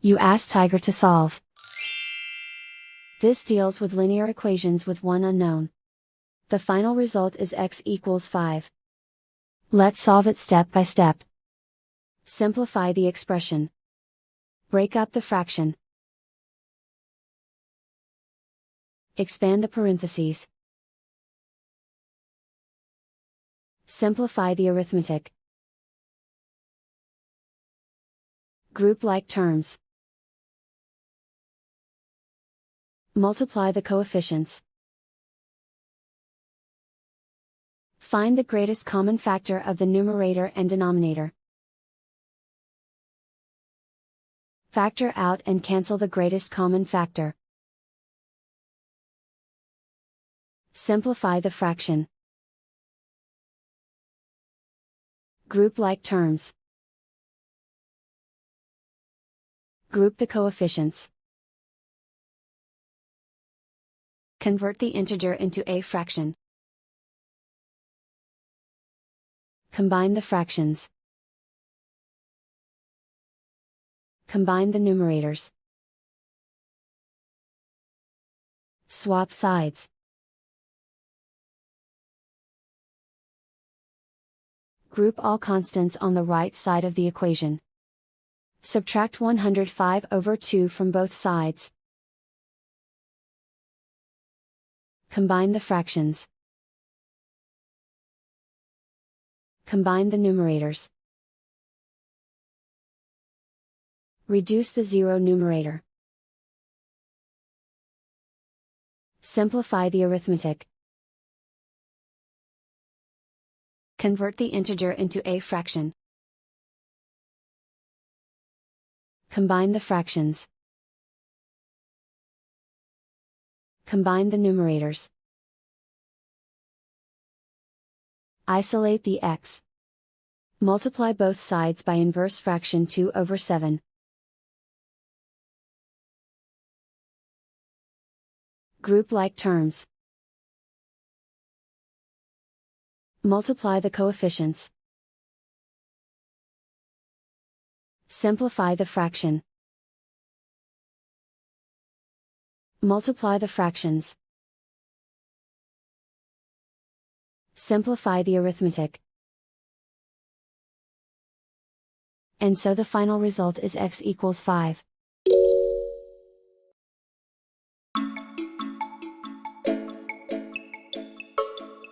You ask Tiger to solve. This deals with linear equations with one unknown. The final result is x equals 5. Let's solve it step by step. Simplify the expression. Break up the fraction. Expand the parentheses. Simplify the arithmetic. Group like terms. Multiply the coefficients. Find the greatest common factor of the numerator and denominator. Factor out and cancel the greatest common factor. Simplify the fraction. Group like terms. Group the coefficients. Convert the integer into a fraction. Combine the fractions. Combine the numerators. Swap sides. Group all constants on the right side of the equation. Subtract 105 over 2 from both sides. Combine the fractions. Combine the numerators. Reduce the zero numerator. Simplify the arithmetic. Convert the integer into a fraction. Combine the fractions. Combine the numerators. Isolate the x. Multiply both sides by inverse fraction 2 over 7. Group like terms. Multiply the coefficients. Simplify the fraction. Multiply the fractions. Simplify the arithmetic. And so the final result is x equals 5.